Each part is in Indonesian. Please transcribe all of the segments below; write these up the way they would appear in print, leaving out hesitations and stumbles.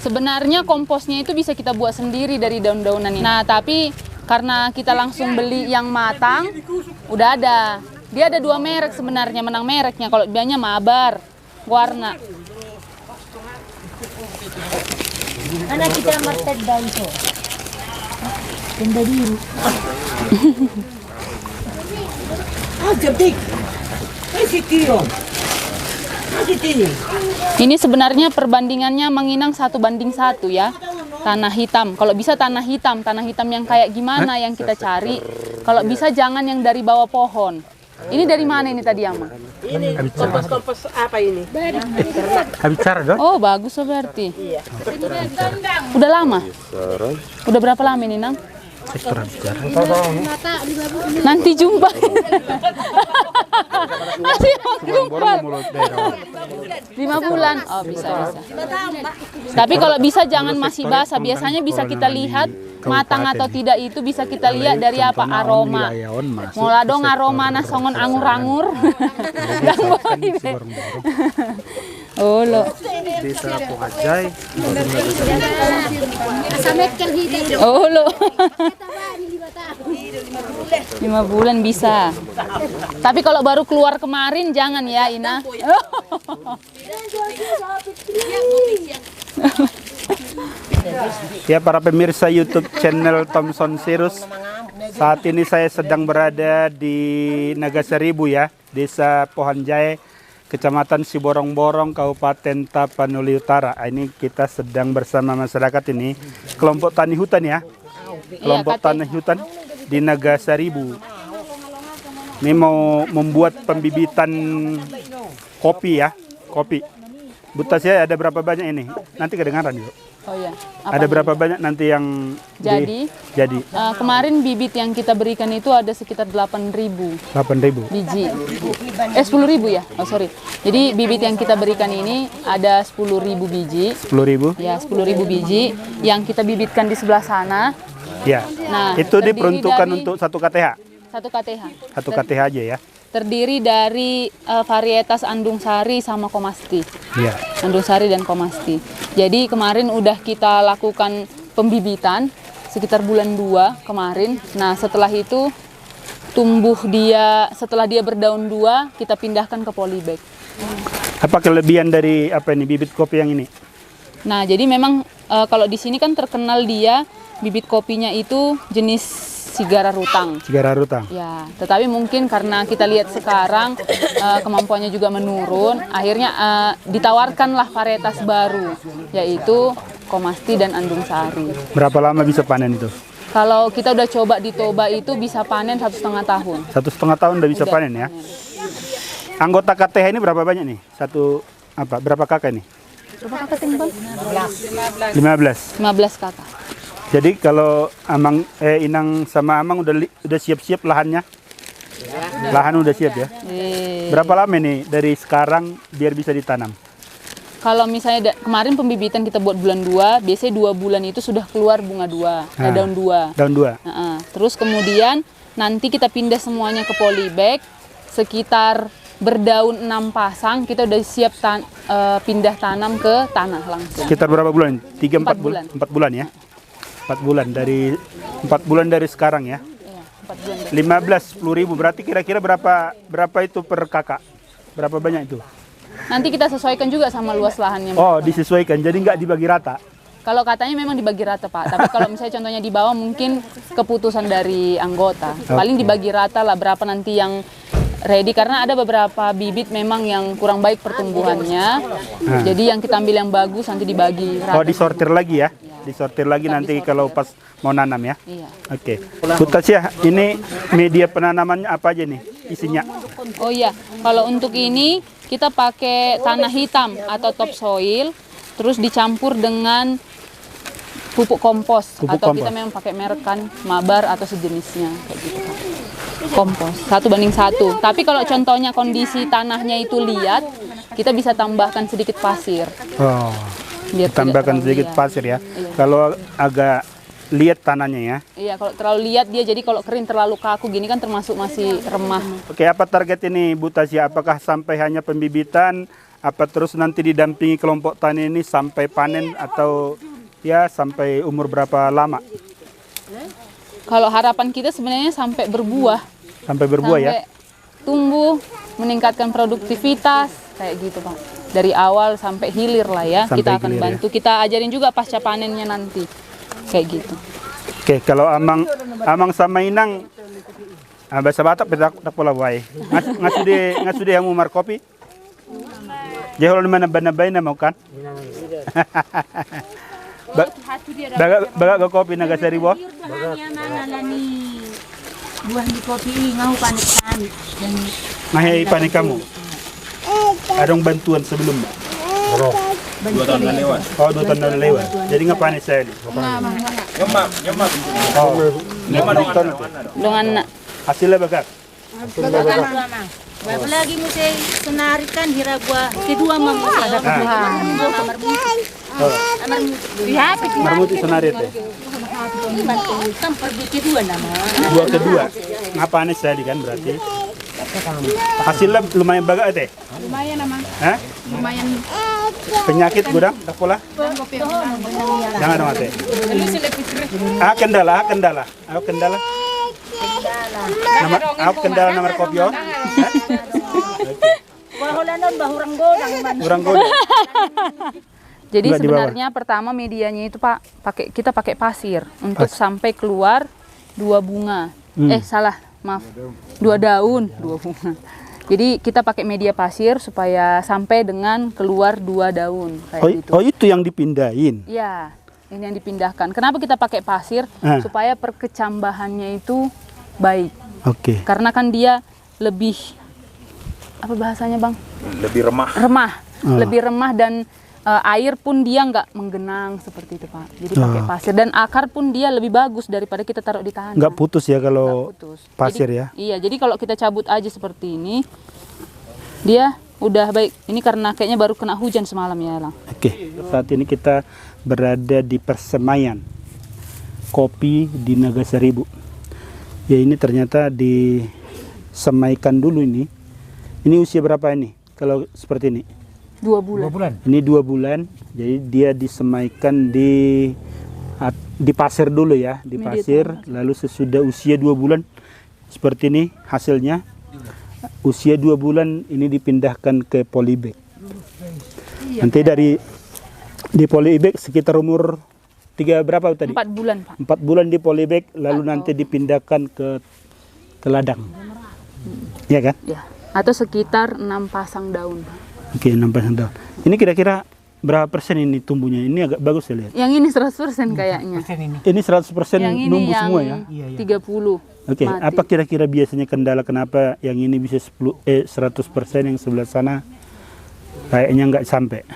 Sebenarnya komposnya itu bisa kita buat sendiri dari daun-daunan ini. Nah, tapi karena kita langsung beli yang matang, udah ada. Dia ada 2 merek sebenarnya, menang mereknya. Kalau biasanya Mabar, warna. Anak kita martet bantu. Kendali. Ah, jebik. Ini sebenarnya perbandingannya Manginang 1:1 ya. Tanah hitam. Kalau bisa tanah hitam yang kayak gimana yang kita cari. Kalau bisa jangan yang dari bawah pohon. Ini dari mana ini tadi, Ama? Ini kompos apa ini? Habicara dong. Oh, bagus oh, berarti. Iya. Udah lama? Udah berapa lama ini, Nang? Nanti jumpa. Nanti jumpa. 5 bulan. Oh, bisa. Tapi kalau bisa jangan masih basah. Biasanya bisa kita lihat matang atau tidak itu bisa kita lihat dari apa? Aroma. Mula dong aroma nasongon angur-angur. Dan oh lo. Desa Pohajai. Oh lo. 5 bulan bisa. Tapi kalau baru keluar kemarin jangan ya, Ina. Ya, para pemirsa YouTube channel Thompson Sirus. Saat ini saya sedang berada di Nagasaribu ya, Desa Pohonjae, Kecamatan Siborong-Borong, Kabupaten Tapanuli Utara. Ini kita sedang bersama masyarakat ini, kelompok tani hutan ya. Kelompok tani hutan di Nagasaribu. Ini mau membuat pembibitan kopi ya, kopi. Buta saya ada berapa banyak ini? Nanti kedengaran yuk. Oh ya. Ada berapa banyak nanti yang jadi? Kemarin bibit yang kita berikan itu ada sekitar 8.000 biji. 10.000 ya? Oh sorry. Jadi bibit yang kita berikan ini ada 10.000 biji. 10.000? Ya, 10.000 biji yang kita bibitkan di sebelah sana. Ya. Nah, itu diperuntukkan untuk 1 KTH. 1 KTH. 1 KTH aja ya. Terdiri dari varietas Andung Sari sama Komasti. Iya. Andung Sari dan Komasti. Jadi kemarin udah kita lakukan pembibitan sekitar bulan 2 kemarin. Nah, setelah itu setelah dia berdaun 2, kita pindahkan ke polybag. Apa kelebihan dari bibit kopi yang ini? Nah, jadi memang kalau di sini kan terkenal dia bibit kopinya itu jenis Sigara Rutang. Sigara Rutang. Ya, tetapi mungkin karena kita lihat sekarang kemampuannya juga menurun, akhirnya ditawarkanlah varietas baru, yaitu Komasti dan Andung Sari. Berapa lama bisa panen itu? Kalau kita udah coba di Toba itu bisa panen 1,5 tahun. 1,5 tahun udah bisa panen ya. Anggota KTH ini berapa banyak nih? Berapa kakak ini? Berapa kakak Bang? 15. 15 kakak. Jadi kalau Inang sama Amang udah siap-siap lahannya? Lahan udah siap ya? Berapa lama nih dari sekarang biar bisa ditanam? Kalau misalnya kemarin pembibitan kita buat bulan 2, biasanya 2 bulan itu sudah keluar bunga 2, daun 2. Daun 2. Terus kemudian nanti kita pindah semuanya ke polybag, sekitar berdaun 6 pasang, kita udah siap pindah tanam ke tanah langsung. Sekitar berapa bulan? 3-4 bulan? 4 bulan ya? 4 bulan dari sekarang ya? Iya, 4 bulan. 10.000 berarti kira-kira berapa itu per kakak? Berapa banyak itu? Nanti kita sesuaikan juga sama luas lahannya. Oh, disesuaikan. Jadi nggak dibagi rata? Kalau katanya memang dibagi rata, Pak. Tapi kalau misalnya contohnya di bawah mungkin keputusan dari anggota. Paling dibagi rata lah berapa nanti yang ready, karena ada beberapa bibit memang yang kurang baik pertumbuhannya. Jadi yang kita ambil yang bagus nanti dibagi rata. Oh, disortir lagi ya? Disortir lagi nanti kalau pas mau nanam ya? Iya. Oke. Butasya, ini media penanamannya apa aja nih isinya? Oh iya, kalau untuk ini kita pakai tanah hitam atau topsoil, terus dicampur dengan pupuk kompos. Kita memang pakai merek kan, Mabar atau sejenisnya kayak gitu kan. Kompos 1:1. Tapi kalau contohnya kondisi tanahnya itu liat, kita bisa tambahkan sedikit pasir. Oh. Biar tambahkan sedikit pasir ya. Iya. Kalau agak lihat tanahnya ya. Iya, kalau terlalu liat dia, jadi kalau kering terlalu kaku gini kan termasuk masih remah. Oke, apa target ini Bu Tasya? Apakah sampai hanya pembibitan, apa terus nanti didampingi kelompok tani ini sampai panen atau ya sampai umur berapa lama? Kalau harapan kita sebenarnya sampai berbuah. Sampai berbuah ya? Sampai tumbuh, meningkatkan produktivitas, kayak gitu Pak. Dari awal sampai hilir lah ya, Sampai kita akan hilir, ya. bantu. Kita ajarin juga pasca panennya nanti, kayak gitu. Oke, kalau amang sama inang bahasa Batak petak tak pola wae. Ngasude yang umar kopi. Jehol di mana bana-bana mau kan? Baga kopi naga seribu. Buah di kopi ini ngau panik-panik. Mahai panik kamu. Adong bantuan sebelum Mbak. 2 tahun kan lewat. Oh, 2 tahun lalu lewat. Jadi nggak panik saya nih. Nyemak. Oh, nggak Dengan hasilnya bakat. Apalagi mesti senarikan hira buah kedua mama ada Marmuti senari teh. kan pergi kedua nama. Dua kedua. Ngapain saya kan berarti? Hasilnya lumayan bagus teh. lumayan Amang, Hah? lumayan. Penyakit gudang tak pola? Jangan dong teh. Kendala. Kendala nomor kopi on. Bahulanon bahurang godang man. Kurang godang. Jadi Enggak di bawah. sebenarnya pertama medianya itu Pak, kita pakai pasir untuk sampai keluar 2 bunga. Maaf. 2 daun, 2 bunga. Jadi kita pakai media pasir supaya sampai dengan keluar 2 daun kayak gitu. Oh, itu yang dipindahin. Iya, ini yang dipindahkan. Kenapa kita pakai pasir? Supaya perkecambahannya itu baik. Oke. Karena kan dia lebih, apa bahasanya Bang? Lebih remah. Lebih remah dan air pun dia nggak menggenang seperti itu Pak. Jadi pakai pasir dan akar pun dia lebih bagus daripada kita taruh di tanah. Nggak putus ya kalau Nggak putus. pasir Jadi, ya? Iya, jadi kalau kita cabut aja seperti ini, dia udah baik. Ini karena kayaknya baru kena hujan semalam ya Lang. Oke, saat ini kita berada di persemaian kopi di Nagasaribu. Ya ini ternyata disemaikan dulu ini. Ini usia berapa ini? Kalau seperti ini? 2 bulan. Ini 2 bulan. Jadi dia disemaikan di pasir dulu ya, di pasir. Lalu sesudah usia 2 bulan seperti ini hasilnya. Usia 2 bulan ini dipindahkan ke polybag. Nanti di polybag sekitar umur 3 berapa tadi? 4 bulan Pak. 4 bulan di polybag lalu nanti dipindahkan ke ladang. Ya kan? Ya. Atau sekitar 6 pasang daun Pak. Oke, 6 pasang daun. Ini kira-kira berapa persen ini tumbuhnya? Ini agak bagus saya lihat. Yang ini 100% kayaknya. Ini 100% Yang ini numbuh yang semua ya? 30. Oke, mati. apa kira-kira biasanya kendala kenapa yang ini bisa 100% yang sebelah sana kayaknya nggak sampai?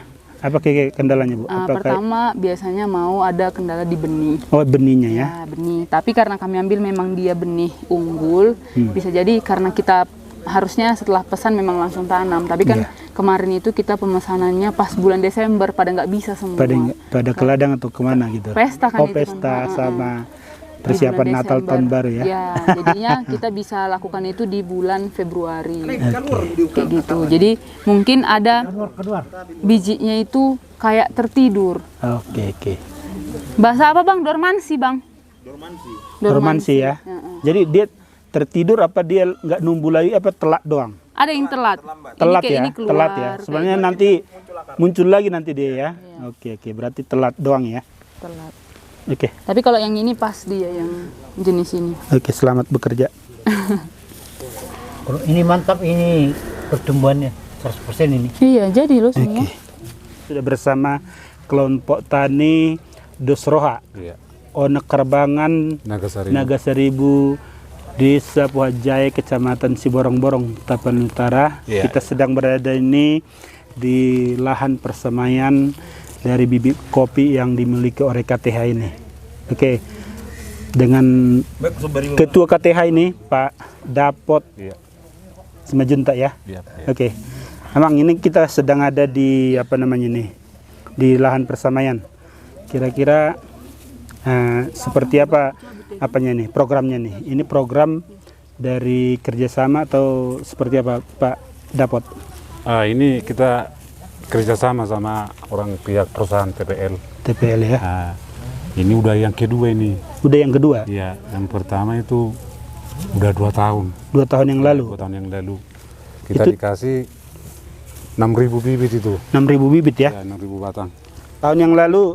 Apa kayak kendalanya Bu? Pertama biasanya mau ada kendala di benih. Oh, benihnya ya? Ya, benih. Tapi karena kami ambil memang dia benih unggul, bisa jadi karena kita harusnya setelah pesan memang langsung tanam. Tapi kan kemarin itu kita pemesanannya pas bulan Desember pada nggak bisa semua. Pada ke ladang atau kemana gitu? Pesta kan Oh, itu pesta kan. sama Di persiapan bulan Natal Desember. tahun baru ya? Ya, jadinya kita bisa lakukan itu di bulan Februari. Kayak gitu. Jadi mungkin ada bijinya itu kayak tertidur. Oke. Bahasa apa Bang? Dormansi Bang. Dormansi ya? Jadi dia tertidur apa dia nggak numbuh lagi apa telat doang? Ada yang telat. Telat Ini kayak ya? ini keluar, Telat ya? Sebenarnya nanti muncul lagi nanti dia ya? Oke. Berarti telat doang ya? telat. Oke. Tapi kalau yang ini pas dia yang jenis ini. Oke, selamat bekerja. Kalau ini mantap, ini pertumbuhannya 100% ini. Iya, jadi loh semua. Sudah bersama kelompok tani Dosroha, Onek Kerbangan, Nagasaribu, Desa Puhajaya, Kecamatan Siborong-Borong, Tapan Utara. Kita sedang berada ini di lahan persemaian dari bibit kopi yang dimiliki oleh KTH ini. Oke. Dengan ketua KTH ini Pak Dapot Semajuntak ya. Oke. Emang ini kita sedang ada di apa namanya ini? Di lahan persemaian. Kira-kira Seperti apa apanya nih programnya nih? Ini program dari kerjasama atau seperti apa Pak Dapot? Ini kita kerjasama sama orang pihak perusahaan TPL. TPL ya. Ini udah yang kedua ini. Udah yang kedua? Iya, yang pertama itu udah 2 tahun. 2 tahun yang lalu? 2 tahun yang lalu. Kita dikasih 6.000 bibit itu. 6.000 bibit ya? Ya, 6.000 batang. Tahun yang lalu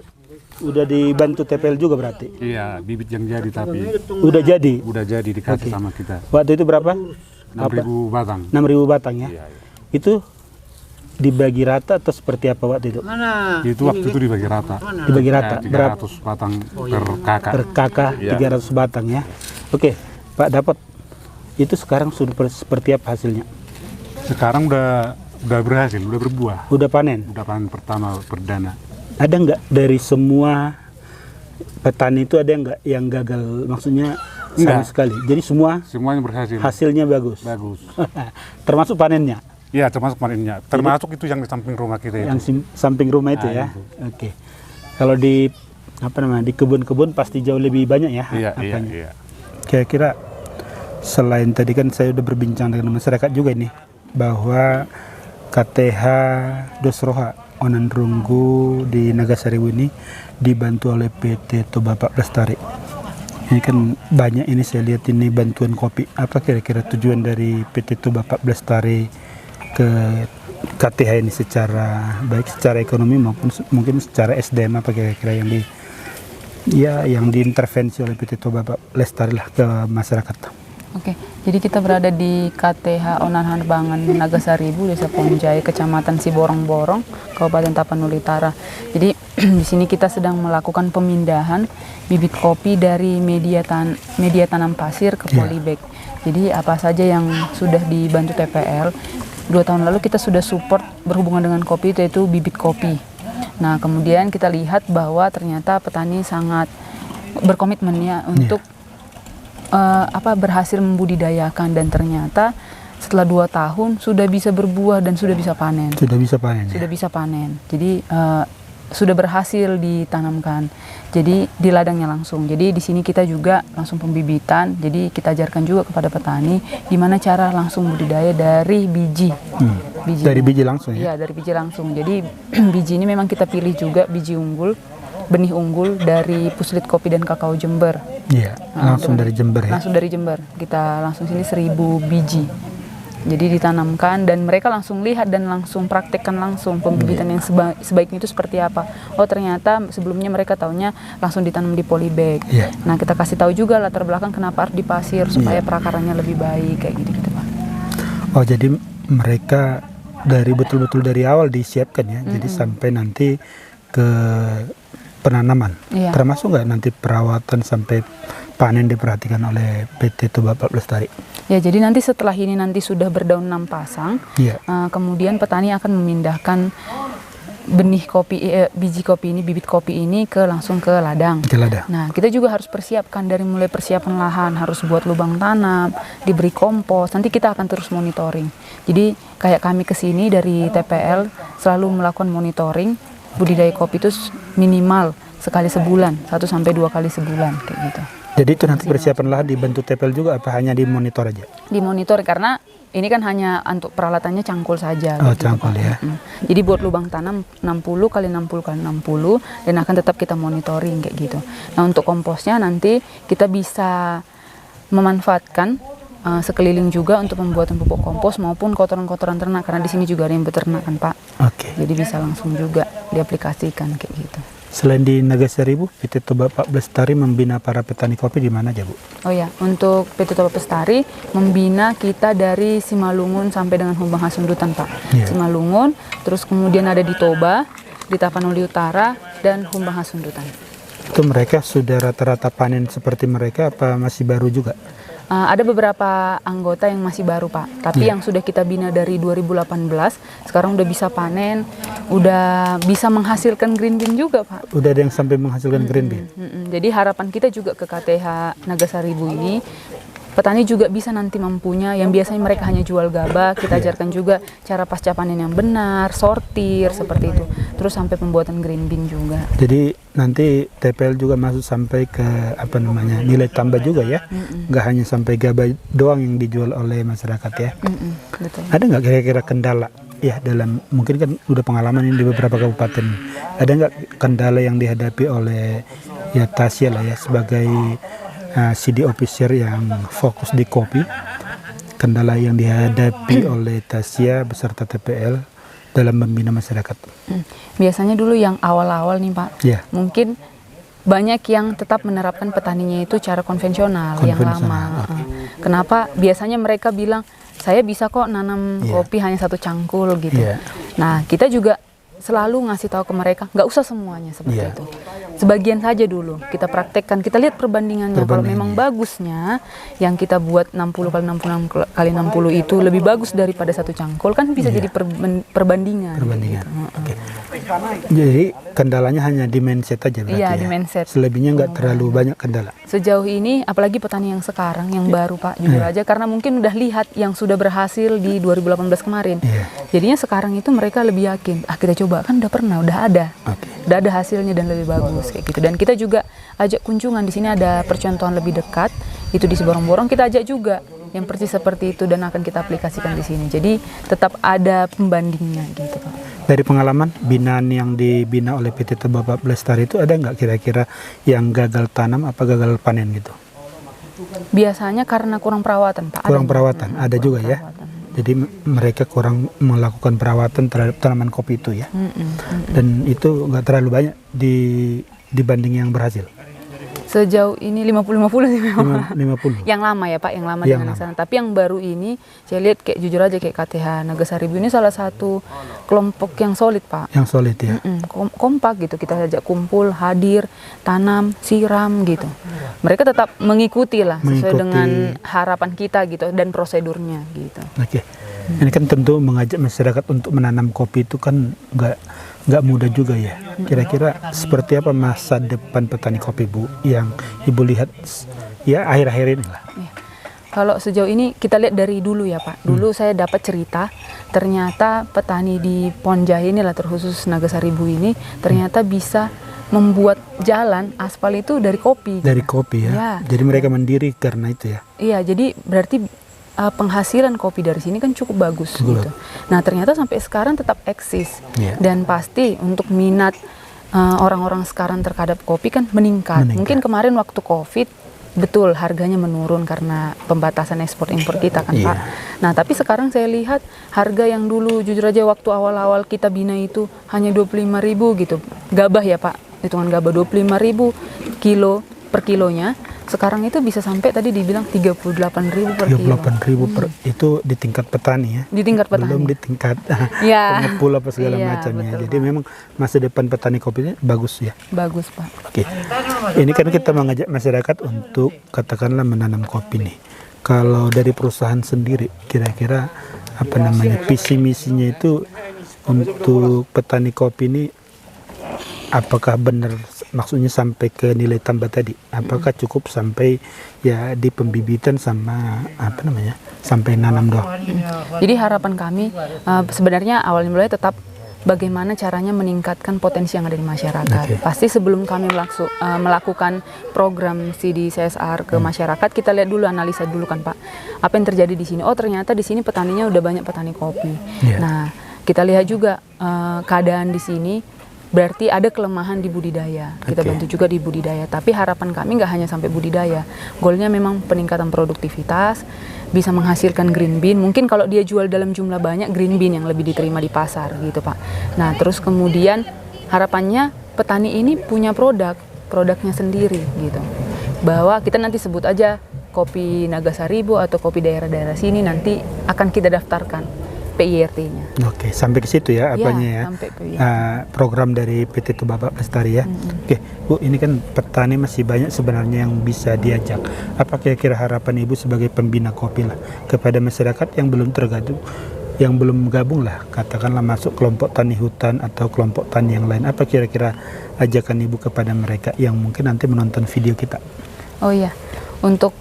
udah dibantu TPL juga berarti? Iya, bibit yang jadi tapi udah jadi? Udah jadi dikasih sama kita. Waktu itu berapa? 6.000 batang. 6.000 batang ya? Iya, iya. Itu dibagi rata atau seperti apa waktu itu? Itu waktu itu dibagi rata. Dibagi rata? Ya, 300 batang per kakak. Per kakak, Iya. 300 batang ya? Oke, Pak Dapot, itu sekarang sudah seperti apa hasilnya? Sekarang udah berhasil, udah berbuah. Udah panen? Udah panen pertama perdana. Ada nggak dari semua petani itu ada nggak yang gagal? Maksudnya sama Enggak. sekali. Jadi Semuanya berhasil. hasilnya bagus. Bagus. Termasuk panennya. Iya, termasuk panennya. Termasuk itu yang di samping rumah kita itu. Yang samping rumah itu ya. Itu. Oke. Kalau di di kebun-kebun pasti jauh lebih banyak ya. Iya, apanya. iya. Kira-kira selain tadi kan saya udah berbincang dengan masyarakat juga nih bahwa KTH Dosroha Onanrunggu di Nagasaribu ini dibantu oleh PT Toba Pak Lestari. Ini kan banyak ini saya lihat ini bantuan kopi. Apa kira-kira tujuan dari PT Toba Pak Lestari ke KTH ini secara baik secara ekonomi maupun mungkin secara SDM apa kira-kira yang diintervensi oleh PT Toba Pak Lestari lah ke masyarakat. Oke, jadi kita berada di KTH Onanharbangan Nagasaribu, Desa Ponjai, Kecamatan Siborong-Borong, Kabupaten Tapanuli Utara. Jadi di sini kita sedang melakukan pemindahan bibit kopi dari media tanam pasir ke polybag. Jadi apa saja yang sudah dibantu TPL, 2 tahun lalu kita sudah support berhubungan dengan kopi, yaitu bibit kopi. Nah kemudian kita lihat bahwa ternyata petani sangat berkomitmen ya untuk berhasil membudidayakan, dan ternyata setelah 2 tahun sudah bisa berbuah dan sudah bisa panen. Sudah bisa panen. Sudah bisa panen. Jadi sudah berhasil ditanamkan. Jadi di ladangnya langsung. Jadi di sini kita juga langsung pembibitan. Jadi kita ajarkan juga kepada petani gimana cara langsung budidaya dari biji. Dari biji langsung ya? Iya, dari biji langsung. Jadi biji ini memang kita pilih juga biji unggul, benih unggul dari Puslit Kopi dan Kakao Jember. Iya, langsung dari Jember ya? Langsung dari Jember. Kita langsung sini 1.000 biji. Jadi ditanamkan dan mereka langsung lihat dan langsung praktekkan langsung pembibitan yang sebaiknya itu seperti apa. Oh ternyata sebelumnya mereka taunya langsung ditanam di polybag. Iya. Nah kita kasih tahu juga latar belakang kenapa harus di pasir supaya perakarannya lebih baik kayak gitu Pak. Oh jadi mereka betul-betul dari awal disiapkan ya. Jadi sampai nanti ke penanaman. Iya. Termasuk nggak nanti perawatan sampai panen diperhatikan oleh PT Toba Pak Lestari? Ya, jadi nanti setelah ini nanti sudah berdaun 6 pasang, kemudian petani akan memindahkan benih kopi, biji kopi ini, bibit kopi ini langsung ke ladang. Ke ladang. Nah, kita juga harus persiapkan dari mulai persiapan lahan, harus buat lubang tanam, diberi kompos. Nanti kita akan terus monitoring. Jadi kayak kami kesini dari TPL selalu melakukan monitoring budidaya kopi itu minimal sekali sebulan, 1 sampai 2 kali sebulan kayak gitu. Jadi itu nanti persiapan lahan dibantu TPL juga apa hanya dimonitor aja? Dimonitor karena ini kan hanya untuk peralatannya cangkul saja. Oh, gitu, cangkul ya. Jadi buat lubang tanam 60 kali 60 kali 60 dan akan tetap kita monitoring kayak gitu. Nah, untuk komposnya nanti kita bisa memanfaatkan sekeliling juga untuk pembuatan pupuk kompos maupun kotoran-kotoran ternak karena di sini juga ada yang beternak kan Pak. Oke. Jadi bisa langsung juga diaplikasikan kayak gitu. Selain di Nagasaribu, PT Toba Pak Lestari membina para petani kopi di mana aja Bu? Oh ya, untuk PT Toba Lestari membina kita dari Simalungun sampai dengan Humbang Hasundutan Pak. Yeah. Simalungun, terus kemudian ada di Toba, di Tapanuli Utara, dan Humbang Hasundutan. Itu mereka sudah rata-rata panen seperti mereka apa masih baru juga? Ada beberapa anggota yang masih baru Pak, tapi yang sudah kita bina dari 2018, sekarang udah bisa panen, udah bisa menghasilkan green bean juga Pak. Udah ada yang sampai menghasilkan green bean? Jadi harapan kita juga ke KTH Nagasaribu ini, petani juga bisa nanti mampunya, yang biasanya mereka hanya jual gabah, kita ajarkan juga cara pasca panen yang benar, sortir, seperti itu. terus sampai pembuatan green bean juga. Jadi nanti TPL juga masuk sampai ke nilai tambah juga ya, nggak hanya sampai gabah doang yang dijual oleh masyarakat ya. Betul. Ada nggak kira-kira kendala ya dalam, mungkin kan udah pengalaman ini di beberapa kabupaten, ada nggak kendala yang dihadapi oleh ya Tasya lah ya sebagai CD officer yang fokus di kopi, kendala yang dihadapi oleh Tasya beserta TPL dalam membina masyarakat? Biasanya dulu yang awal-awal nih Pak, mungkin banyak yang tetap menerapkan petaninya itu cara konvensional. Yang lama. Kenapa? Biasanya mereka bilang, saya bisa kok nanam kopi hanya 1 cangkul gitu. Nah, kita juga selalu ngasih tahu ke mereka, nggak usah semuanya seperti itu. Sebagian saja dulu kita praktekkan, kita lihat perbandingannya. Kalau memang bagusnya yang kita buat 60 kali 60 kali 60 itu lebih bagus daripada 1 cangkul, kan bisa jadi perbandingan. Gitu. Okay. Jadi kendalanya hanya di mindset aja berarti ya? Di mindset. Selebihnya nggak terlalu banyak kendala? Sejauh ini, apalagi petani yang sekarang, yang baru Pak, jujur aja, karena mungkin udah lihat yang sudah berhasil di 2018 kemarin. Jadinya sekarang itu mereka lebih yakin, kita coba, kan udah pernah, udah ada. Udah ada hasilnya dan lebih bagus kayak gitu. Dan kita juga ajak kunjungan, di sini ada percontohan lebih dekat, itu di Siborong-Borong, kita ajak juga yang persis seperti itu dan akan kita aplikasikan di sini. Jadi tetap ada pembandingnya gitu Pak. Dari pengalaman binaan yang dibina oleh PT Tebabap Lestari itu ada nggak kira-kira yang gagal tanam apa gagal panen gitu? Biasanya karena kurang perawatan Pak. Kurang perawatan, ada juga ya. Jadi mereka kurang melakukan perawatan terhadap tanaman kopi itu ya. Dan itu nggak terlalu banyak dibanding yang berhasil. Sejauh ini 50-50 sih memang. 50. Yang lama ya Pak, yang lama dengan yang sana. Tapi yang baru ini saya lihat kayak jujur aja kayak KTH Nagasaribu ini salah satu kelompok yang solid Pak. Yang solid ya. Kompak gitu, kita ajak kumpul, hadir, tanam, siram gitu. Mereka tetap mengikuti lah sesuai dengan harapan kita gitu dan prosedurnya gitu. Oke. Ini kan tentu mengajak masyarakat untuk menanam kopi itu kan nggak mudah juga ya. Kira-kira seperti apa masa depan petani kopi Bu yang Ibu lihat ya akhir-akhir ini lah? Kalau sejauh ini kita lihat dari dulu ya Pak. Dulu saya dapat cerita ternyata petani di Ponjai ini lah, terkhusus Nagasaribu ini ternyata bisa membuat jalan aspal itu dari kopi. Dari kopi ya. Jadi mereka mandiri karena itu ya. Iya, jadi berarti penghasilan kopi dari sini kan cukup bagus gitu. Nah ternyata sampai sekarang tetap eksis dan pasti untuk minat orang-orang sekarang terhadap kopi kan meningkat. Mungkin kemarin waktu COVID betul harganya menurun karena pembatasan ekspor impor kita kan Pak. Nah tapi sekarang saya lihat harga yang dulu jujur aja waktu awal-awal kita bina itu hanya 25.000 gitu. Gabah ya Pak, hitungan gabah 25.000 kilo per kilonya. Sekarang itu bisa sampai tadi dibilang 38.000 per kilo. 38.000 per itu di tingkat petani ya. Di tingkat petani. Belum di tingkat pengepul apa segala macamnya. Jadi memang masa depan petani kopinya bagus ya. Bagus Pak. Oke. Ini kan kita mengajak masyarakat untuk katakanlah menanam kopi nih. Kalau dari perusahaan sendiri kira-kira visi misinya itu untuk petani kopi ini apakah benar, maksudnya sampai ke nilai tambah tadi? Apakah cukup sampai ya di pembibitan sama sampai nanam doang? Jadi harapan kami sebenarnya awalnya mulai tetap bagaimana caranya meningkatkan potensi yang ada di masyarakat. Pasti sebelum kami melakukan program CD CSR ke masyarakat, kita lihat dulu, analisa dulu kan Pak, apa yang terjadi di sini. Oh ternyata di sini petaninya udah banyak petani kopi. Nah kita lihat juga keadaan di sini. Berarti ada kelemahan di budidaya. Kita bantu juga di budidaya. Tapi harapan kami nggak hanya sampai budidaya. Goalnya memang peningkatan produktivitas, bisa menghasilkan green bean. Mungkin kalau dia jual dalam jumlah banyak, green bean yang lebih diterima di pasar gitu Pak. Nah terus kemudian harapannya petani ini punya produknya sendiri gitu. Bahwa kita nanti sebut aja kopi Nagasaribu atau kopi daerah-daerah sini nanti akan kita daftarkan PIRT-nya. Oke, sampai ke situ ya apanya program dari PT Tebabap Lestari ya. Oke, Bu, ini kan petani masih banyak sebenarnya yang bisa diajak. Apa kira-kira harapan Ibu sebagai pembina kopi lah kepada masyarakat yang belum tergabung, yang belum gabung lah, katakanlah masuk kelompok tani hutan atau kelompok tani yang lain? Apa kira-kira ajakan Ibu kepada mereka yang mungkin nanti menonton video kita? Oh iya, untuk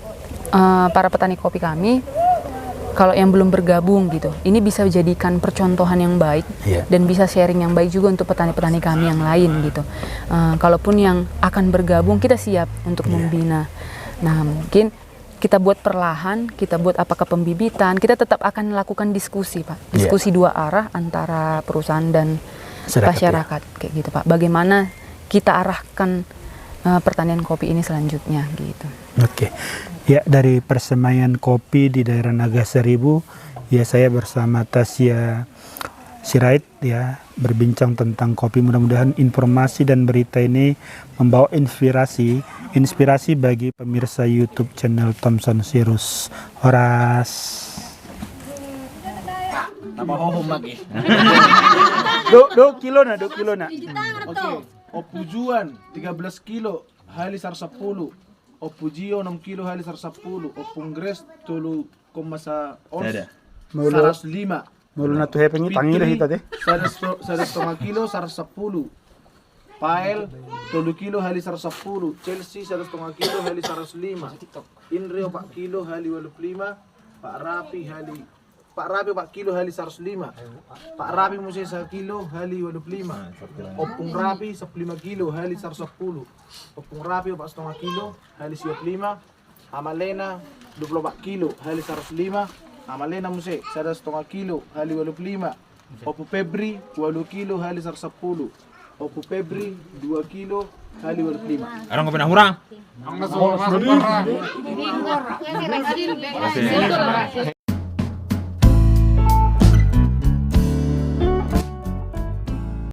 para petani kopi kami, kalau yang belum bergabung gitu, ini bisa jadikan percontohan yang baik dan bisa sharing yang baik juga untuk petani-petani kami yang lain gitu. Kalaupun yang akan bergabung, kita siap untuk membina. Nah, mungkin kita buat perlahan, kita buat apakah pembibitan, kita tetap akan melakukan diskusi, Pak. Diskusi dua arah antara perusahaan dan masyarakat, kayak gitu, Pak. Bagaimana kita arahkan pertanian kopi ini selanjutnya, gitu. Oke. Ya, dari persemaian kopi di daerah Naga Seribu, ya saya bersama Tasya Sirait ya berbincang tentang kopi. Mudah-mudahan informasi dan berita ini membawa inspirasi bagi pemirsa YouTube channel Thompson Sirus. Horas. Tambah hohom lagi. 2 kilo na. Oke. Opujuan 13 kilo hali sar 10. Opujio 6 kilo hali sar 10. Opungres 3,1 ons. 105. Mulu na tuhe pengi tangi dah kita teh. 1,5 kilo sar 10. Pael 3 kilo hali sar 10. Chelsea 1,5 kilo hali sar 5. Inrio 4 kilo hali 85. Pak Rapi 4 kilo hali 105. Pak Rapi musi 1 kilo hali 85. Opung Rapi 15 kilo hali 110. Opung Rapi 4,5 kilo hali 25. Amalena 24 kilo hali 105. Amalena musi 1,5 kilo hali 85. Opu Febri 2 kilo hali 110. Opu Febri 2 kilo hali 25. Orang kopi hurang.